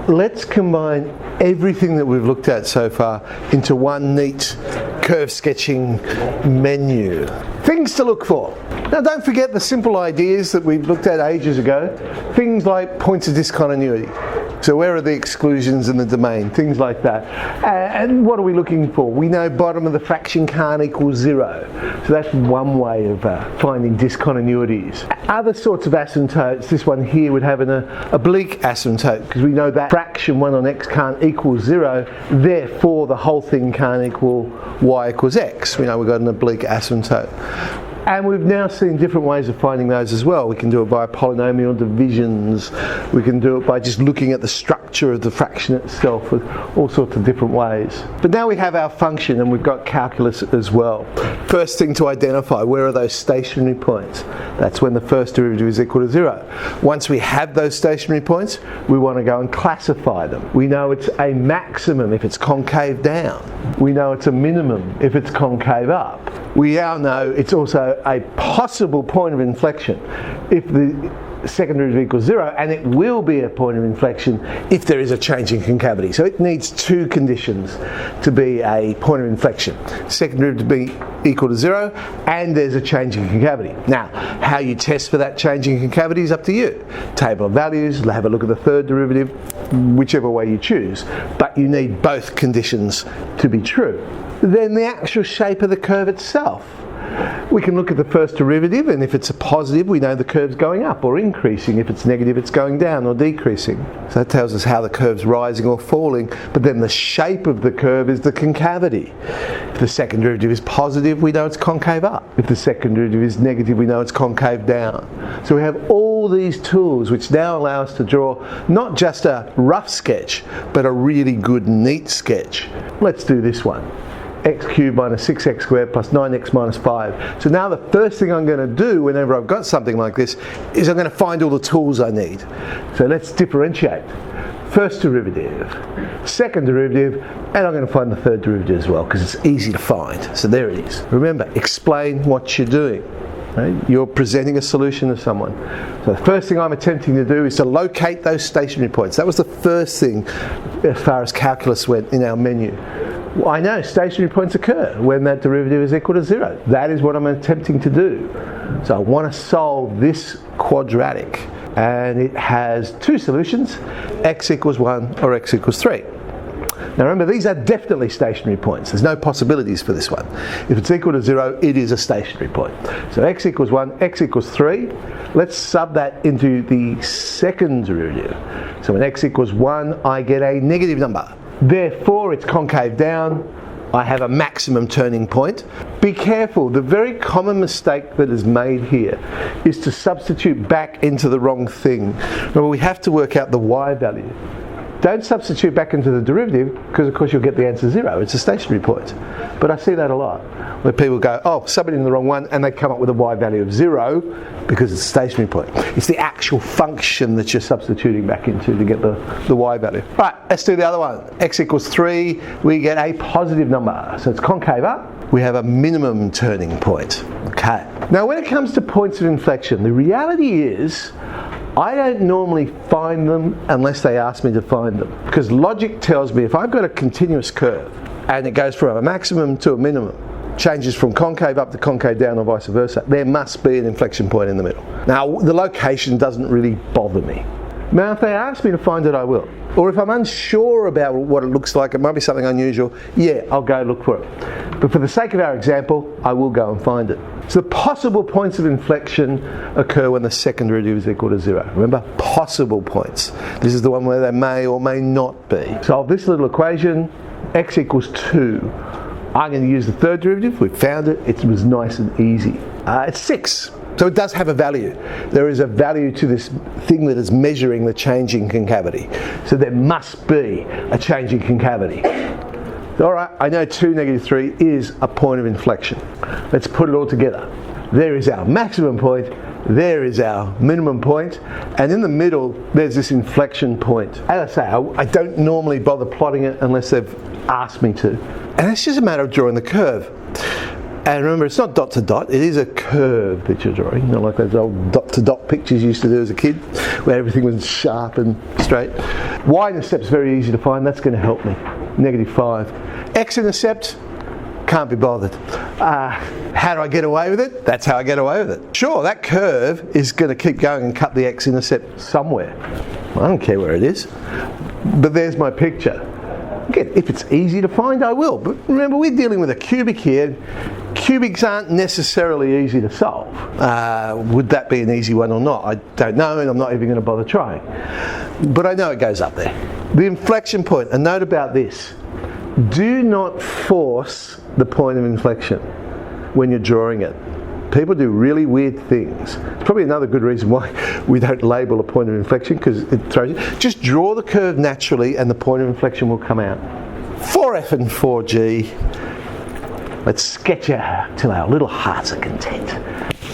let's combine everything that we've looked at so far into one neat curve sketching menu. Things to look for. Now don't forget the simple ideas that we looked at ages ago. Things like points of discontinuity. So where are the exclusions in the domain? Things like that. And what are we looking for? We know bottom of the fraction can't equal 0. So that's one way of finding discontinuities. Other sorts of asymptotes, this one here would have an oblique asymptote, because we know that fraction 1 on x can't equal 0, therefore the whole thing can't equal y equals x. We know we've got an oblique asymptote. And we've now seen different ways of finding those as well. We can do it by polynomial divisions. We can do it by just looking at the structure of the fraction itself, with all sorts of different ways. But now we have our function and we've got calculus as well. First thing to identify, where are those stationary points? That's when the first derivative is equal to 0. Once we have those stationary points, we want to go and classify them. We know it's a maximum if it's concave down. We know it's a minimum if it's concave up. We now know it's also a possible point of inflection if the second derivative equals 0, and it will be a point of inflection if there is a change in concavity. So it needs two conditions to be a point of inflection. Second derivative to be equal to 0, and there's a change in concavity. Now, how you test for that change in concavity is up to you. Table of values, have a look at the third derivative, whichever way you choose. But you need both conditions to be true. Then the actual shape of the curve itself. We can look at the first derivative, and if it's a positive, we know the curve's going up or increasing. If it's negative, it's going down or decreasing. So that tells us how the curve's rising or falling, but then the shape of the curve is the concavity. If the second derivative is positive, we know it's concave up. If the second derivative is negative, we know it's concave down. So we have all these tools which now allow us to draw not just a rough sketch, but a really good, neat sketch. Let's do this one. X cubed minus 6x squared plus 9x minus 5. So now the first thing I'm going to do whenever I've got something like this is I'm going to find all the tools I need. So let's differentiate. First derivative, second derivative, and I'm going to find the third derivative as well because it's easy to find. So there it is. Remember, explain what you're doing. Right? You're presenting a solution to someone. So the first thing I'm attempting to do is to locate those stationary points. That was the first thing as far as calculus went in our menu. Well, I know stationary points occur when that derivative is equal to 0. That is what I'm attempting to do. So I want to solve this quadratic, and it has two solutions, x equals 1 or x equals 3. Now remember, these are definitely stationary points. There's no possibilities for this one. If it's equal to 0, it is a stationary point. So x equals 1, x equals 3. Let's sub that into the second derivative. So when x equals 1, I get a negative number. Therefore, it's concave down. I have a maximum turning point. Be careful, the very common mistake that is made here is to substitute back into the wrong thing. Remember, we have to work out the y value. Don't substitute back into the derivative, because of course you'll get the answer 0. It's a stationary point. But I see that a lot, where people go, oh, sub it in the wrong one, and they come up with a y value of 0 because it's a stationary point. It's the actual function that you're substituting back into to get the y value. Right, let's do the other one. X equals 3, we get a positive number. So it's concave up. We have a minimum turning point. Okay. Now when it comes to points of inflection, the reality is I don't normally find them unless they ask me to find them. Because logic tells me if I've got a continuous curve and it goes from a maximum to a minimum, changes from concave up to concave down or vice versa, there must be an inflection point in the middle. Now the location doesn't really bother me. Now if they ask me to find it, I will. Or if I'm unsure about what it looks like, it might be something unusual, yeah, I'll go look for it. But for the sake of our example, I will go and find it. So the possible points of inflection occur when the second derivative is equal to 0. Remember, possible points. This is the one where they may or may not be. Solve this little equation, x equals 2. I'm going to use the third derivative. We found it. It was nice and easy. It's 6. So it does have a value. There is a value to this thing that is measuring the change in concavity. So there must be a change in concavity. Alright, I know 2, negative 3 is a point of inflection. Let's put it all together. There is our maximum point, there is our minimum point, and in the middle there's this inflection point. As I say, I don't normally bother plotting it unless they've asked me to. And it's just a matter of drawing the curve. And remember, it's not dot to dot, it is a curve that you're drawing, not like those old dot to dot pictures you used to do as a kid, where everything was sharp and straight. Y-intercept's very easy to find, that's going to help me. -5. X-intercept, can't be bothered. How do I get away with it? That's how I get away with it. Sure, that curve is going to keep going and cut the X-intercept somewhere. I don't care where it is. But there's my picture. Again, if it's easy to find, I will. But remember, we're dealing with a cubic here. Cubics aren't necessarily easy to solve. Would that be an easy one or not? I don't know, and I'm not even going to bother trying. But I know it goes up there. The inflection point, a note about this. Do not force the point of inflection when you're drawing it. People do really weird things. It's probably another good reason why we don't label a point of inflection, because it throws you. Just draw the curve naturally and the point of inflection will come out. 4F and 4G. Let's sketch out till our little hearts are content.